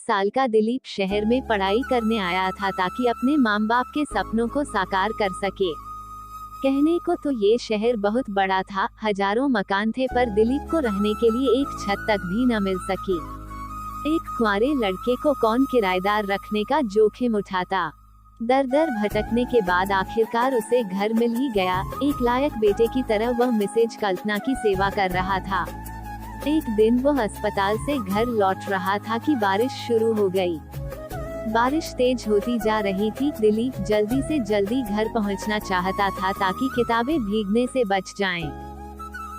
साल का दिलीप शहर में पढ़ाई करने आया था ताकि अपने माँ बाप के सपनों को साकार कर सके। कहने को तो ये शहर बहुत बड़ा था, हजारों मकान थे, पर दिलीप को रहने के लिए एक छत तक भी न मिल सकी। एक कुंवारे लड़के को कौन किराएदार रखने का जोखिम उठाता। दर दर भटकने के बाद आखिरकार उसे घर मिल ही गया। एक लायक बेटे की तरह वह मिसेज कल्पना की सेवा कर रहा था। एक दिन वह अस्पताल से घर लौट रहा था कि बारिश शुरू हो गई। बारिश तेज होती जा रही थी। दिलीप जल्दी से जल्दी घर पहुंचना चाहता था ताकि किताबें भीगने से बच जाएं।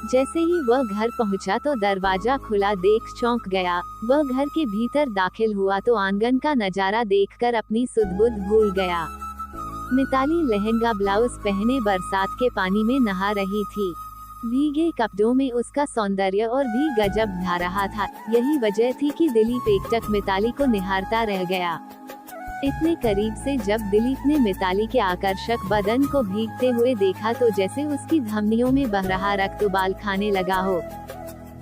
जैसे ही वह घर पहुंचा तो दरवाजा खुला देख चौंक गया। वह घर के भीतर दाखिल हुआ तो आंगन का नजारा देखकर अपनी सुध-बुध भूल गया। मिताली लहंगा ब्लाउज पहने बरसात के पानी में नहा रही थी। भीगे कपड़ों में उसका सौंदर्य और भी गजब ढा रहा था। यही वजह थी कि दिलीप एकटक मिताली को निहारता रह गया। इतने करीब से जब दिलीप ने मिताली के आकर्षक बदन को भीगते हुए देखा तो जैसे उसकी धमनियों में बह रहा रक्त उबाल खाने लगा हो।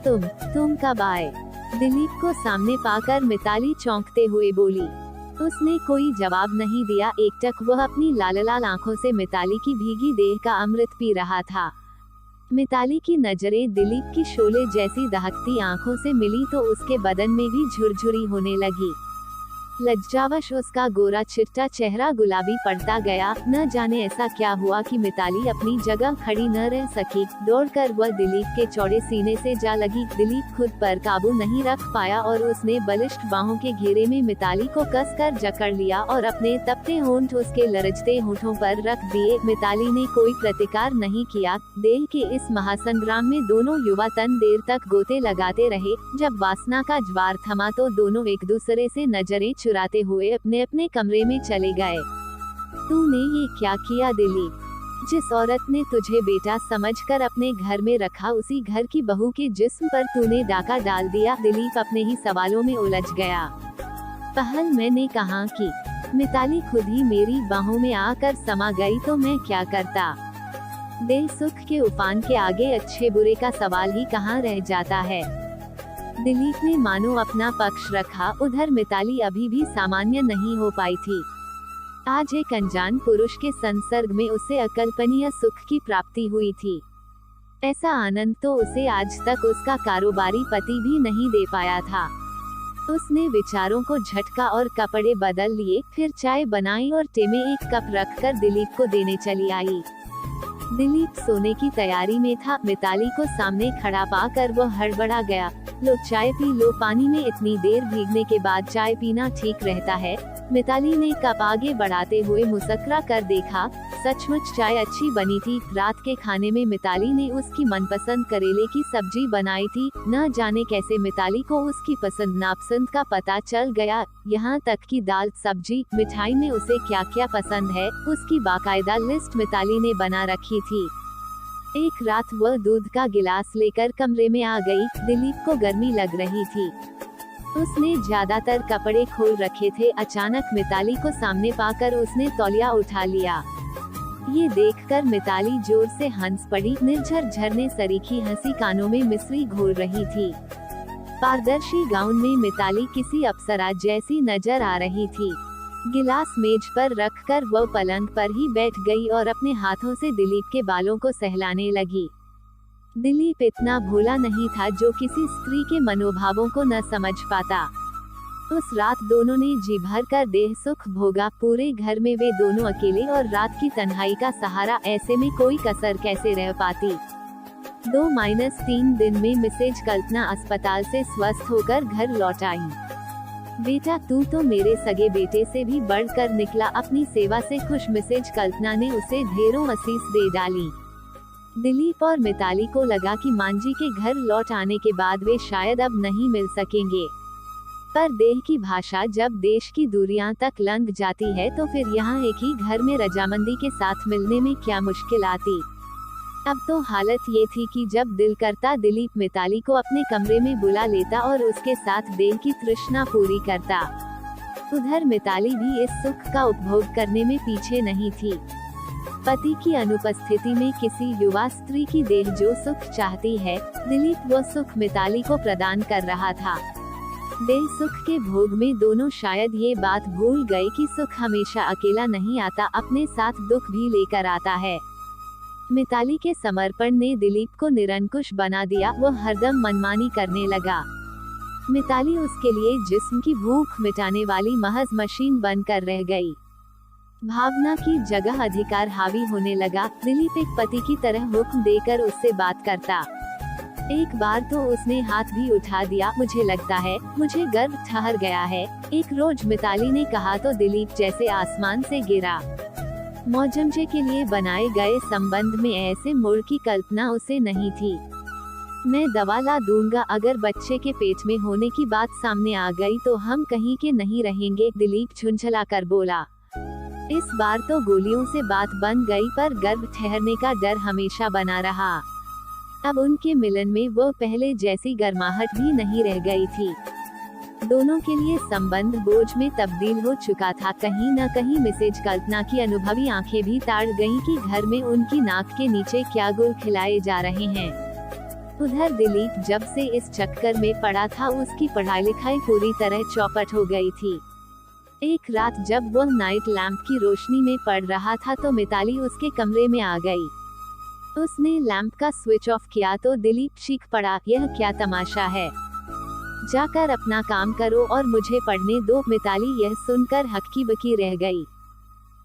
तुम कब आए? दिलीप को सामने पाकर मिताली चौंकते हुए बोली। उसने कोई जवाब नहीं दिया। एकटक वह अपनी लाल लाल आंखों से मिताली की भीगी देह का अमृत पी रहा था। मिताली की नजरें दिलीप की शोले जैसी दहकती आंखों से मिली तो उसके बदन में भी झुरझुरी होने लगी। लज्जावश उसका गोरा चिट्टा चेहरा गुलाबी पड़ता गया। न जाने ऐसा क्या हुआ कि मिताली अपनी जगह खड़ी न रह सकी। दौड़कर वह दिलीप के चौड़े सीने से जा लगी। दिलीप खुद पर काबू नहीं रख पाया और उसने बलिष्ठ बाहों के घेरे में मिताली को कसकर जकड़ लिया और अपने तपते होंठ उसके लरजते होठों पर रख दिए। मिताली ने कोई प्रतिकार नहीं किया। देह के इस महासंग्राम में दोनों युवा तन देर तक गोते लगाते रहे। जब वासना का ज्वार थमा तो दोनों एक दूसरे से नजरें चुराते हुए अपने अपने कमरे में चले गए। तूने ये क्या किया दिलीप? जिस औरत ने तुझे बेटा समझकर अपने घर में रखा उसी घर की बहू के जिस्म पर तूने डाका डाल दिया। दिलीप अपने ही सवालों में उलझ गया। पहल मैंने कहा कि मिताली खुद ही मेरी बाहों में आकर समा गई तो मैं क्या करता। देह सुख के उफान के आगे अच्छे बुरे का सवाल ही कहाँ रह जाता है। दिलीप ने मानो अपना पक्ष रखा। उधर मिताली अभी भी सामान्य नहीं हो पाई थी। आज एक अनजान पुरुष के संसर्ग में उसे अकल्पनीय सुख की प्राप्ति हुई थी। ऐसा आनंद तो उसे आज तक उसका कारोबारी पति भी नहीं दे पाया था। उसने विचारों को झटका और कपड़े बदल लिए, फिर चाय बनाई और टे में एक कप रखकर दिलीप को देने चली आई। दिलीप सोने की तैयारी में था। मिताली को सामने खड़ा पाकर वो हड़बड़ा गया। लो चाय पी लो। पानी में इतनी देर भीगने के बाद चाय पीना ठीक रहता है? मिताली ने कप आगे बढ़ाते हुए मुस्कुरा कर देखा। सचमुच चाय अच्छी बनी थी। रात के खाने में मिताली ने उसकी मनपसंद करेले की सब्जी बनाई थी। न जाने कैसे मिताली को उसकी पसंद नापसंद का पता चल गया। यहाँ तक कि दाल, सब्जी, मिठाई में उसे क्या क्या पसंद है उसकी बाकायदा लिस्ट मिताली ने बना रखी थी। एक रात वह दूध का गिलास लेकर कमरे में आ गई। दिलीप को गर्मी लग रही थी। उसने ज्यादातर कपड़े खोल रखे थे। अचानक मिताली को सामने पाकर उसने तौलिया उठा लिया। ये देखकर मिताली जोर से हंस पड़ी। निर्झर झरने सरीखी हंसी कानों में मिश्री घोल रही थी। पारदर्शी गाउन में मिताली किसी अप्सरा जैसी नजर आ रही थी। गिलास मेज पर रखकर वह पलंग पर ही बैठ गई और अपने हाथों से दिलीप के बालों को सहलाने लगी। दिलीप इतना भोला नहीं था जो किसी स्त्री के मनोभावों को न समझ पाता। उस रात दोनों ने जी भर कर देह सुख भोगा। पूरे घर में वे दोनों अकेले और रात की तन्हाई का सहारा। ऐसे में कोई कसर कैसे रह पाती। 2-3 दिन में मिसेज कल्पना अस्पताल से स्वस्थ होकर घर लौट आई। बेटा तू तो मेरे सगे बेटे से भी बढ़कर निकला। अपनी सेवा से खुश मिसेज कल्पना ने उसे ढेरों आशीष दे डाली। दिलीप और मिताली को लगा कि मांझी के घर लौट आने के बाद वे शायद अब नहीं मिल सकेंगे। पर देह की भाषा जब देश की दूरियां तक लंघ जाती है तो फिर यहाँ एक ही घर में रजामंदी के साथ मिलने में क्या मुश्किल आती। अब तो हालत ये थी कि जब दिल करता दिलीप मिताली को अपने कमरे में बुला लेता और उसके साथ देह की तृष्णा पूरी करता। उधर मिताली भी इस सुख का उपभोग करने में पीछे नहीं थी। पति की अनुपस्थिति में किसी युवा स्त्री की देह जो सुख चाहती है, दिलीप वो सुख मिताली को प्रदान कर रहा था। देह सुख के भोग में दोनों शायद ये बात भूल गए कि सुख हमेशा अकेला नहीं आता, अपने साथ दुख भी लेकर आता है। मिताली के समर्पण ने दिलीप को निरंकुश बना दिया। वो हरदम मनमानी करने लगा। मिताली उसके लिए जिस्म की भूख मिटाने वाली महज मशीन बनकर रह गई। भावना की जगह अधिकार हावी होने लगा। दिलीप एक पति की तरह हुक्म देकर उससे बात करता। एक बार तो उसने हाथ भी उठा दिया। मुझे लगता है मुझे गर्व ठहर गया है, एक रोज मिताली ने कहा तो दिलीप जैसे आसमान से गिरा। मौजमजे के लिए बनाए गए संबंध में ऐसे मोड़ की कल्पना उसे नहीं थी। मैं दवा ला दूंगा, अगर बच्चे के पेट में होने की बात सामने आ गई तो हम कहीं के नहीं रहेंगे, दिलीप झुंझला कर बोला। इस बार तो गोलियों से बात बन गई, पर गर्भ ठहरने का डर हमेशा बना रहा। अब उनके मिलन में वो पहले जैसी गर्माहट भी नहीं रह गई थी। दोनों के लिए संबंध बोझ में तब्दील हो चुका था। कहीं न कहीं मिसेज कल्पना की अनुभवी आंखें भी ताड़ गईं कि घर में उनकी नाक के नीचे क्या गुल खिलाए जा रहे हैं। उधर दिलीप जब से इस चक्कर में पड़ा था, उसकी पढ़ाई लिखाई पूरी तरह चौपट हो गई थी। एक रात जब वह नाइट लैंप की रोशनी में पढ़ रहा था तो मिताली उसके कमरे में आ गई। उसने लैंप का स्विच ऑफ किया तो दिलीप चीख पड़ा, यह क्या तमाशा है, जाकर अपना काम करो और मुझे पढ़ने दो। मिताली यह सुनकर हक्की बकी रह गई।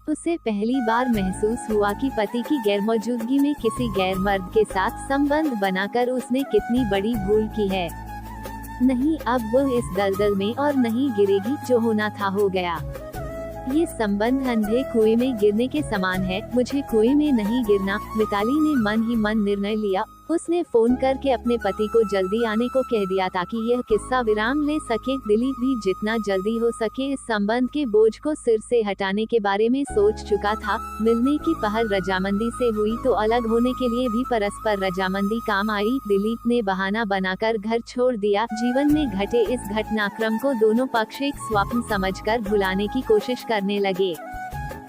उसे पहली बार महसूस हुआ कि पति की गैरमौजूदगी में किसी गैर मर्द के साथ संबंध बनाकर उसने कितनी बड़ी भूल की है। नहीं, अब वो इस दलदल में और नहीं गिरेगी, जो होना था हो गया। ये संबंध अंधे कुएं में गिरने के समान है, मुझे कुएं में नहीं गिरना। मिताली ने मन ही मन निर्णय लिया। उसने फोन करके अपने पति को जल्दी आने को कह दिया ताकि यह किस्सा विराम ले सके। दिलीप भी जितना जल्दी हो सके इस संबंध के बोझ को सिर से हटाने के बारे में सोच चुका था। मिलने की पहल रजामंदी से हुई तो अलग होने के लिए भी परस्पर रजामंदी काम आई। दिलीप ने बहाना बनाकर घर छोड़ दिया। जीवन में घटे इस घटनाक्रम को दोनों पक्ष एक स्वप्न समझकर भुलाने की कोशिश करने लगे।